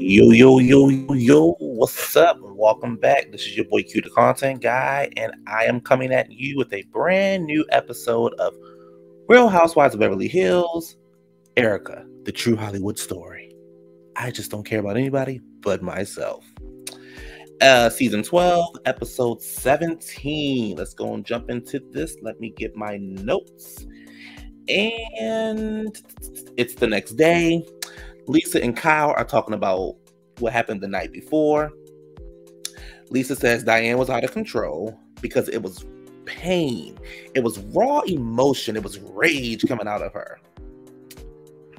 Yo, what's up? Welcome back. This is your boy QTheContentGuy, and I am coming at you with a brand new episode of Real Housewives of Beverly Hills, Erika, the true Hollywood story. I just don't care about anybody but myself. Season 12, episode 17. Let's go and jump into this. Let me get my notes. And it's the next day. Lisa and Kyle are talking about what happened the night before. Lisa says Diane was out of control because it was pain. It was raw emotion. It was rage coming out of her.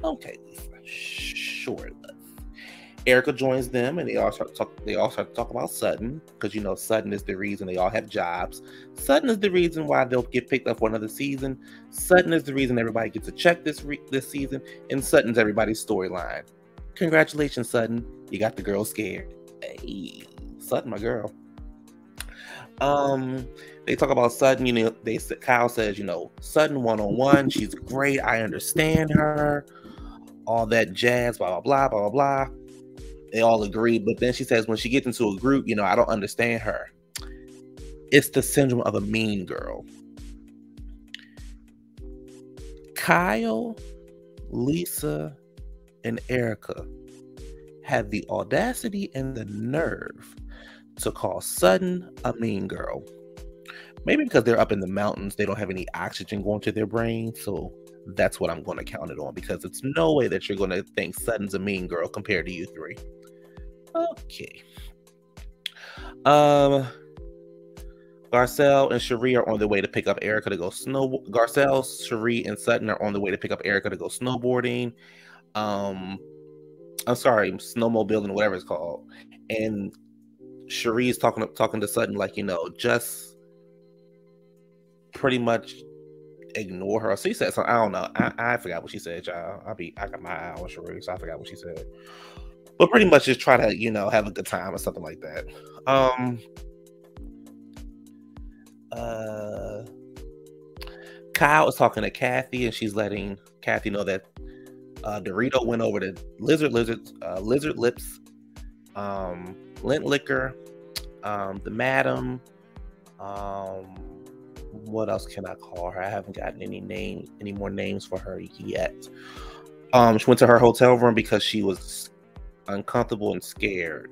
Okay, Lisa. Sure it was. Erika joins them, and they all start to talk about Sutton, because Sutton is the reason they all have jobs. Sutton is the reason why they'll get picked up for another season. Sutton is the reason everybody gets a check this season, and Sutton's everybody's storyline. Congratulations, Sutton. You got the girl scared. Hey, Sutton, my girl. They talk about Sutton. Kyle says, Sutton one-on-one. She's great. I understand her. All that jazz. Blah blah blah blah blah. They all agree, but then she says when she gets into a group, I don't understand her. It's the syndrome of a mean girl. Kyle, Lisa, and Erika had the audacity and the nerve to call Sutton a mean girl. Maybe because they're up in the mountains, they don't have any oxygen going to their brain, so that's what I'm going to count it on, because it's no way that you're going to think Sutton's a mean girl compared to you three. Okay. Garcelle and Cherie are on their way to pick up Erika to go Garcelle, Cherie, and Sutton are on the way to pick up Erika to go snowboarding. I'm sorry, snowmobiling, whatever it's called. And Cherie's talking to Sutton like, just pretty much ignore her. So he said something. I don't know. I forgot what she said, y'all. I got my eye on Cherie, so I forgot what she said. But pretty much just try to, have a good time or something like that. Kyle is talking to Kathy, and she's letting Kathy know that Dorito went over to Lizard Lips, Lint Liquor, the Madam. What else can I call her? I haven't gotten any more names for her yet. She went to her hotel room because she was uncomfortable and scared.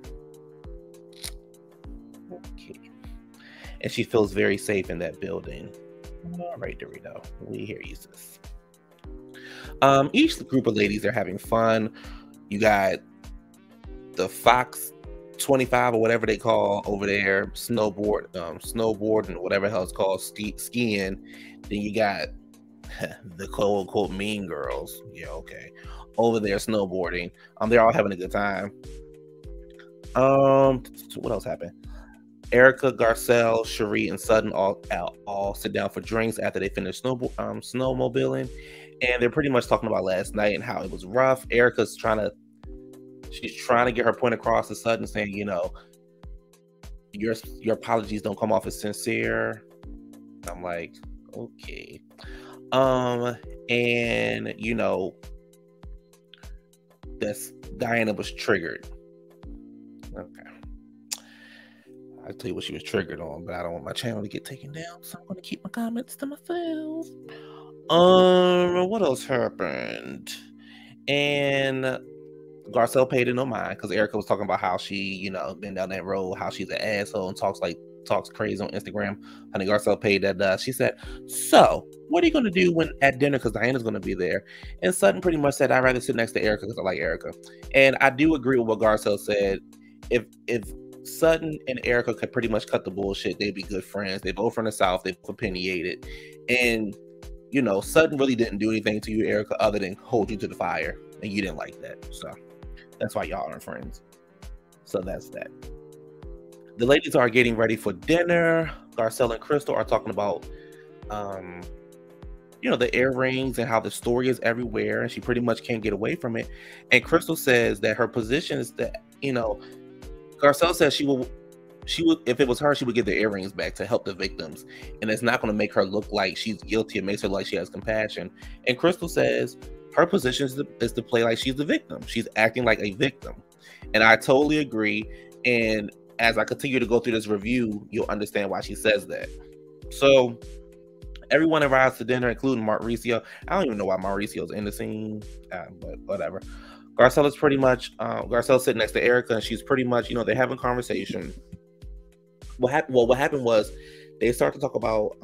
Okay. And she feels very safe in that building. All right, Dorito. We hear you, sis. Each group of ladies are having fun. You got the Fox 25 or whatever they call over there, snowboard and whatever the hell it's called, skiing. Then you got the quote unquote mean girls. Yeah, okay. Over there snowboarding. They're all having a good time. What else happened? Erika, Garcelle, Cherie, and Sutton all sit down for drinks after they finish snowmobiling, and they're pretty much talking about last night and how it was rough. Erika's trying to get her point across to Sutton, saying, your apologies don't come off as sincere. I'm like, okay. And that's Diana was triggered. Okay. I'll tell you what she was triggered on, but I don't want my channel to get taken down, so I'm going to keep my comments to myself. What else happened? And Garcelle paid it no mind, because Erika was talking about how she, been down that road, how she's an asshole and talks crazy on Instagram. Honey, Garcelle paid that. She said, so what are you going to do when at dinner, because Diana's going to be there? And Sutton pretty much said, I'd rather sit next to Erika because I like Erika. And I do agree with what Garcelle said. If Sutton and Erika could pretty much cut the bullshit, they'd be good friends. They both from the South. They both opinionated. And, Sutton really didn't do anything to you, Erika, other than hold you to the fire. And you didn't like that. So that's why y'all aren't friends. So that's that. The ladies are getting ready for dinner. Garcelle and Crystal are talking about, the earrings and how the story is everywhere, and she pretty much can't get away from it. And Crystal says that her position is that, Garcelle says she would, if it was her, she would give the earrings back to help the victims, and it's not going to make her look like she's guilty. It makes her like she has compassion. And Crystal says her position is to play like she's the victim. She's acting like a victim. And I totally agree. And as I continue to go through this review, you'll understand why she says that. So everyone arrives to dinner, including Mauricio. I don't even know why Mauricio's in the scene, but whatever. Garcelle is pretty much, Garcelle's sitting next to Erika, and she's pretty much, they're having conversation. What happened was they start to talk about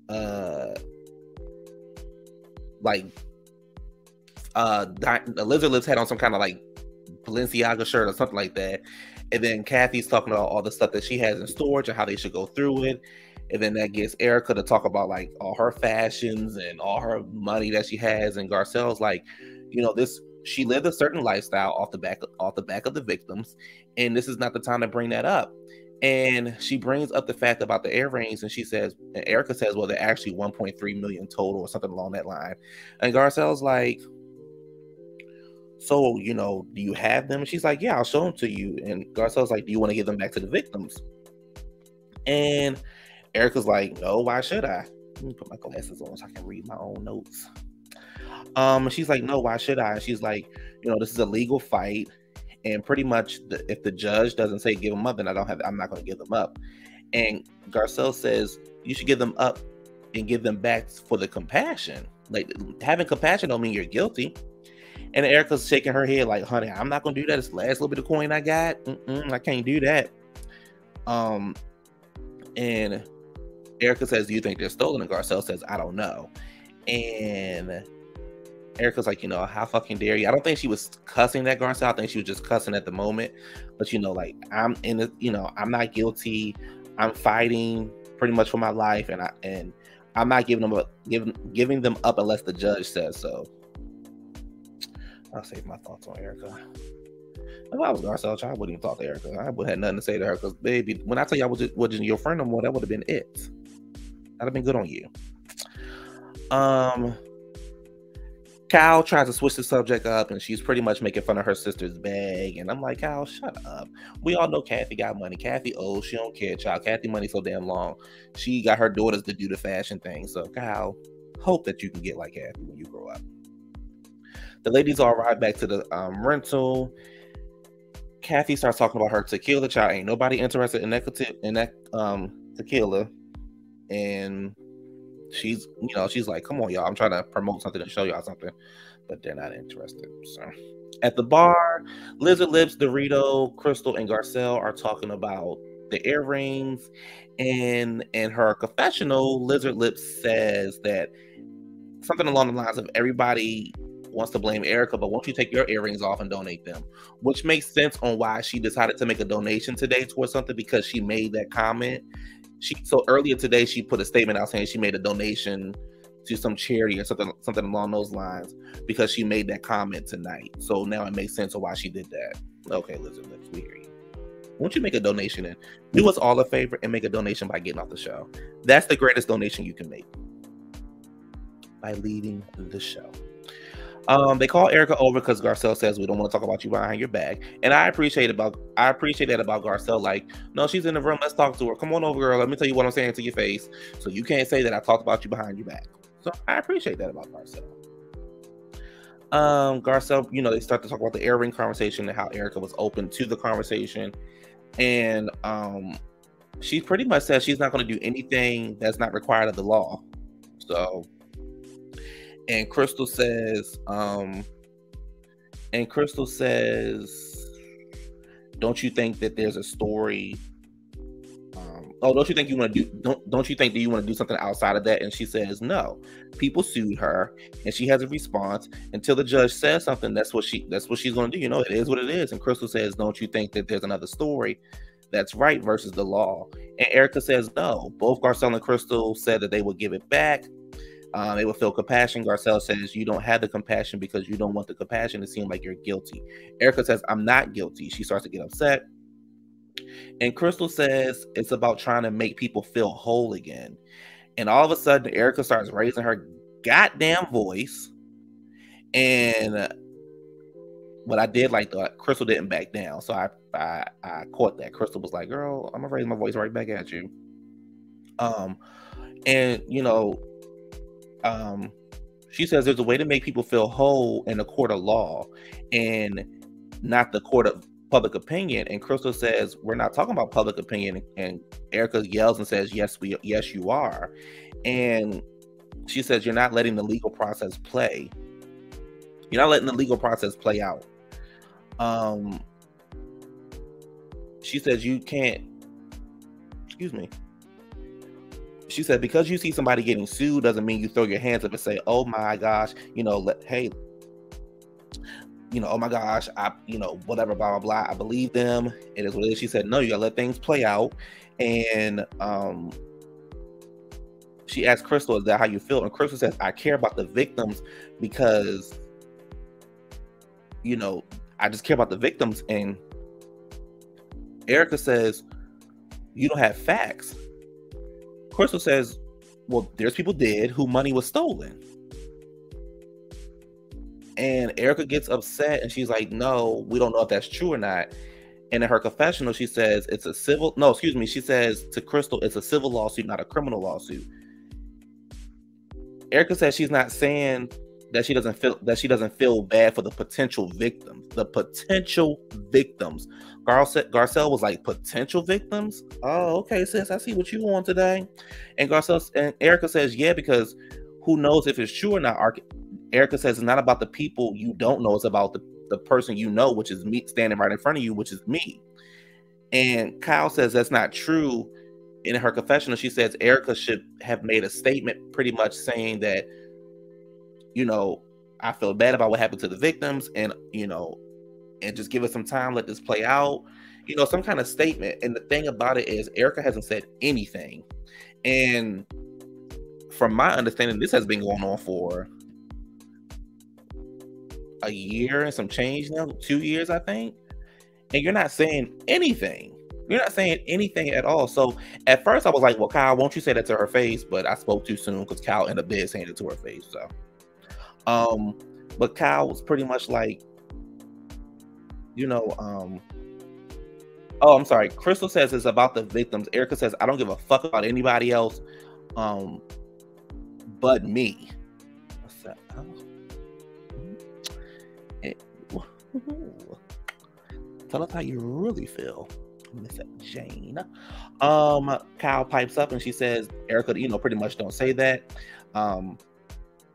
the Lizard Lips had on some kind of like Balenciaga shirt or something like that. And then Kathy's talking about all the stuff that she has in storage and how they should go through it. And then that gets Erika to talk about like all her fashions and all her money that she has. And Garcelle's like, she lived a certain lifestyle off the back of the victims, and this is not the time to bring that up. And she brings up the fact about the earrings, and Erika says, well, they're actually 1.3 million total or something along that line. And Garcelle's like, so, do you have them? And she's like, yeah, I'll show them to you. And Garcelle's like, do you want to give them back to the victims? And Erika's like, no, why should I? Let me put my glasses on so I can read my own notes. She's like, no, why should I? And she's like, this is a legal fight. And pretty much if the judge doesn't say give them up, then I'm not going to give them up. And Garcelle says, you should give them up and give them back for the compassion. Like, having compassion don't mean you're guilty. And Erika's shaking her head like, honey, I'm not going to do that. It's the last little bit of coin I got. I can't do that. And Erika says, do you think they're stolen? And Garcelle says, I don't know. And Erika's like, how fucking dare you? I don't think she was cussing at Garcelle. I think she was just cussing at the moment. But, like, I'm in it, I'm not guilty. I'm fighting pretty much for my life. And I'm not giving them up unless the judge says so. I'll save my thoughts on Erika. If I was Garcelle, I wouldn't even talk to Erika. I would have nothing to say to her because, baby, when I tell you I wasn't your friend no more, that would have been it. That'd have been good on you. Kyle tries to switch the subject up, and she's pretty much making fun of her sister's bag. And I'm like, Kyle, shut up. We all know Kathy got money. Kathy owes. She don't care, child. Kathy money so damn long. She got her daughters to do the fashion thing. So, Kyle, hope that you can get like Kathy when you grow up. The ladies all ride back to the rental. Kathy starts talking about her tequila. Child, ain't nobody interested in that tequila. And she's like, come on, y'all. I'm trying to promote something to show y'all something. But they're not interested. So at the bar, Lizard Lips, Dorito, Crystal, and Garcelle are talking about the earrings. And in her confessional, Lizard Lips says that something along the lines of everybody wants to blame Erika, but won't you take your earrings off and donate them? Which makes sense on why she decided to make a donation today towards something, because she made that comment. So earlier today, she put a statement out saying she made a donation to some charity or something along those lines because she made that comment tonight. So now it makes sense of why she did that. Okay, Lizard Lips, we hear you. Won't you make a donation and do us all a favor and make a donation by getting off the show? That's the greatest donation you can make, by leaving the show. They call Erika over because Garcelle says we don't want to talk about you behind your back, and I appreciate that about Garcelle. Like, no, she's in the room. Let's talk to her. Come on over, girl. Let me tell you what I'm saying to your face, so you can't say that I talked about you behind your back. So I appreciate that about Garcelle. Garcelle, they start to talk about the earring conversation and how Erika was open to the conversation, and she pretty much says she's not going to do anything that's not required of the law. So. And Crystal says, don't you think that there's a story? Don't you think you want to do? Don't you think that you want to do something outside of that? And she says, no. People sued her, and she has a response. Until the judge says something, that's what she's going to do. It is what it is. And Crystal says, don't you think that there's another story that's right versus the law? And Erika says, no. Both Garcelle and Crystal said that they would give it back. They will feel compassion. Garcelle says you don't have the compassion because you don't want the compassion to seem like you're guilty. Erika says, I'm not guilty. She starts to get upset. And Crystal says it's about trying to make people feel whole again. And all of a sudden, Erika starts raising her goddamn voice. And what I did like that, Crystal didn't back down. So I caught that. Crystal was like, girl, I'm going to raise my voice right back at you. She says there's a way to make people feel whole in a court of law and not the court of public opinion. And Crystal says, we're not talking about public opinion. And Erika yells and says, yes, you are. And she says, you're not letting the legal process play. You're not letting the legal process play out. She says you can't, excuse me. She said, because you see somebody getting sued doesn't mean you throw your hands up and say, oh my gosh, hey, oh my gosh, whatever, blah, blah, blah. I believe them. It is what it is. She said, no, you gotta let things play out. And she asked Crystal, is that how you feel? And Crystal says, I care about the victims because, I just care about the victims. And Erika says, you don't have facts. Crystal says, well, there's people dead who money was stolen. And Erika gets upset and she's like, no, we don't know if that's true or not. And in her confessional, she says she says to Crystal, it's a civil lawsuit, not a criminal lawsuit. Erika says she's not saying that she doesn't feel bad for the potential victims. Garcelle was like, potential victims? Oh, okay, sis, I see what you want today. And Erika says, yeah, because who knows if it's true or not. Erika says it's not about the people you don't know, it's about the person you know, which is me, standing right in front of you, which is me. And Kyle says that's not true. In her confessional, she says Erika should have made a statement pretty much saying that, I feel bad about what happened to the victims, and and just give us some time, let this play out, some kind of statement. And the thing about it is Erika hasn't said anything. And from my understanding, this has been going on for a year and some change now, 2 years, I think. And you're not saying anything. You're not saying anything at all. So at first I was like, well, Kyle, won't you say that to her face? But I spoke too soon because Kyle ended up dead saying it to her face. So, but Kyle was pretty much like, oh, I'm sorry. Crystal says it's about the victims. Erika says, I don't give a fuck about anybody else, but me. What's that? Tell us how you really feel, Miss Jane. Kyle pipes up and she says, Erika, pretty much don't say that.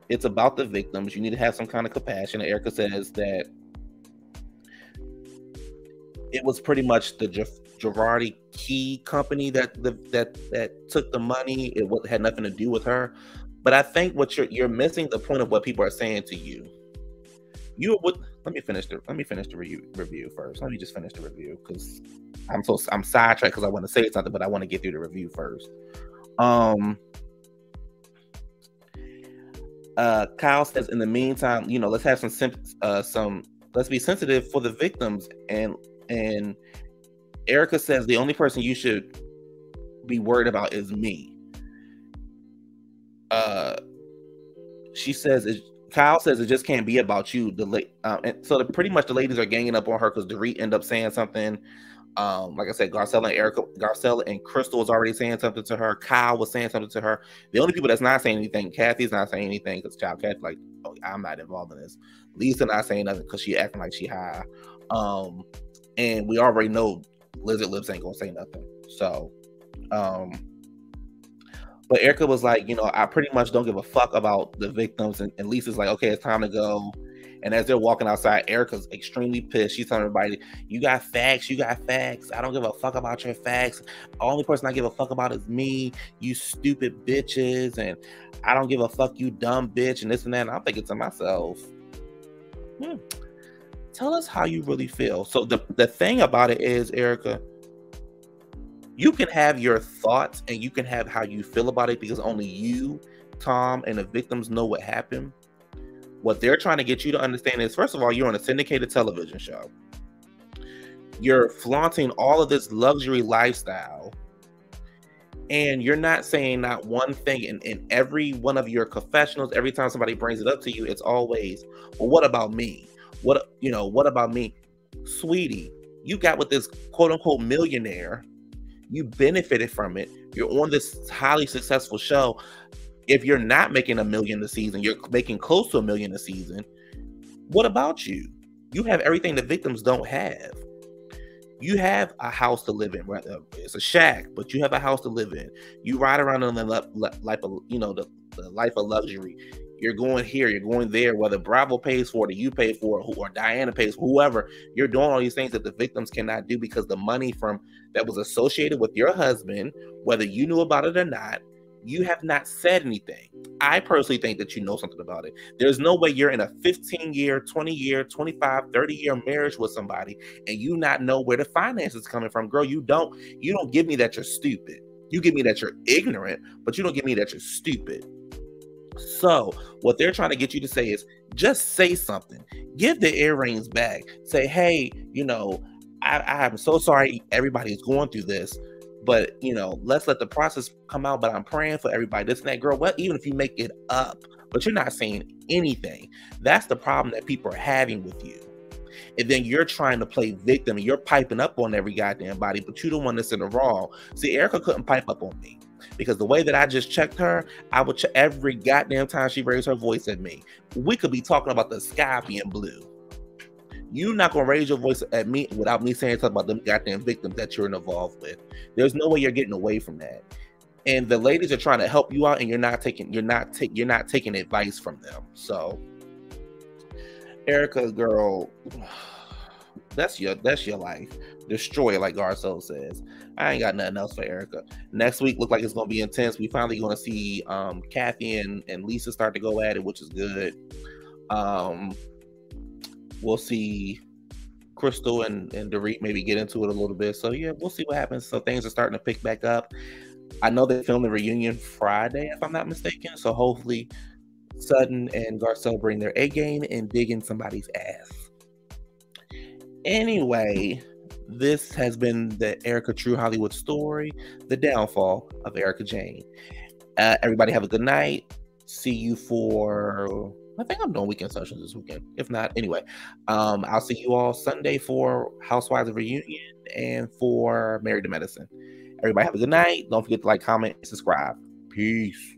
It's about the victims. You need to have some kind of compassion. And Erika says that it was pretty much the Girardi Key company that took the money. It had nothing to do with her. But I think what you're missing the point of what people are saying to you. Let me finish the review first. Let me just finish the review because I'm sidetracked because I want to say something, but I want to get through the review first. Kyle says, in the meantime, let's have let's be sensitive for the victims. And Erika says the only person you should be worried about is me. Kyle says it just can't be about you. And so pretty much the ladies are ganging up on her because Dorit ended up saying something. Like I said, Garcelle and Crystal was already saying something to her. Kyle was saying something to her. The only people that's not saying anything, Kathy's not saying anything because Kathy's like, oh, I'm not involved in this. Lisa not saying nothing because she acting like she high. And we already know Lizard Lips ain't gonna say nothing. So, but Erika was like, I pretty much don't give a fuck about the victims. And Lisa's like, okay, it's time to go. And as they're walking outside, Erika's extremely pissed. She's telling everybody, you got facts. I don't give a fuck about your facts. The only person I give a fuck about is me, you stupid bitches. And I don't give a fuck, you dumb bitch, and this and that. And I'm thinking to myself, tell us how you really feel. So the thing about it is, Erika, you can have your thoughts and you can have how you feel about it because only you, Tom, and the victims know what happened. What they're trying to get you to understand is, first of all, you're on a syndicated television show. You're flaunting all of this luxury lifestyle. And you're not saying not one thing in every one of your confessionals. Every time somebody brings it up to you, it's always, well, what about me? What about me? Sweetie, you got with this quote unquote millionaire. You benefited from it. You're on this highly successful show. If you're not making $1 million a season, you're making close to $1 million a season. What about you? You have everything the victims don't have. You have a house to live in. It's a shack, but you have a house to live in. You ride around in the life of, the life of luxury. You're going here, you're going there, whether Bravo pays for it or you pay for it, or Diana pays for whoever. You're doing all these things that the victims cannot do because the money that was associated with your husband, whether you knew about it or not, you have not said anything. I personally think that you know something about it. There's no way you're in a 15-year, 20-year, 25, 30-year marriage with somebody and you not know where the finances coming from. Girl, you don't give me that you're stupid. You give me that you're ignorant, but you don't give me that you're stupid. So what they're trying to get you to say is just say something. Give the earrings back. Say, hey, I'm so sorry everybody is going through this. But, let's let the process come out. But I'm praying for everybody. This and that, girl. Well, even if you make it up, but you're not saying anything. That's the problem that people are having with you. And then you're trying to play victim and you're piping up on every goddamn body, but you're the one that's in the wrong. See, Erika couldn't pipe up on me because the way that I just checked her, I would check every goddamn time she raised her voice at me. We could be talking about the sky being blue. You're not going to raise your voice at me without me saying something about them goddamn victims that you're involved with. There's no way you're getting away from that. And the ladies are trying to help you out, and you're not taking advice from them. So, Erika, girl, that's your life. Destroy it, like Garcelle says. I ain't got nothing else for Erika. Next week look like it's going to be intense. We finally going to see Kathy and Lisa start to go at it, which is good. We'll see Crystal and Dorit maybe get into it a little bit. So, yeah, we'll see what happens. So, things are starting to pick back up. I know they filmed the reunion Friday, if I'm not mistaken. So, hopefully, Sutton and Garcelle bring their A game and dig in somebody's ass. Anyway, this has been the Erika True Hollywood story, the downfall of Erika Jayne. Everybody have a good night. See you for... I think I'm doing weekend sessions this weekend. If not, anyway, I'll see you all Sunday for Housewives reunion and for Married to Medicine. Everybody have a good night. Don't forget to like, comment, and subscribe. Peace.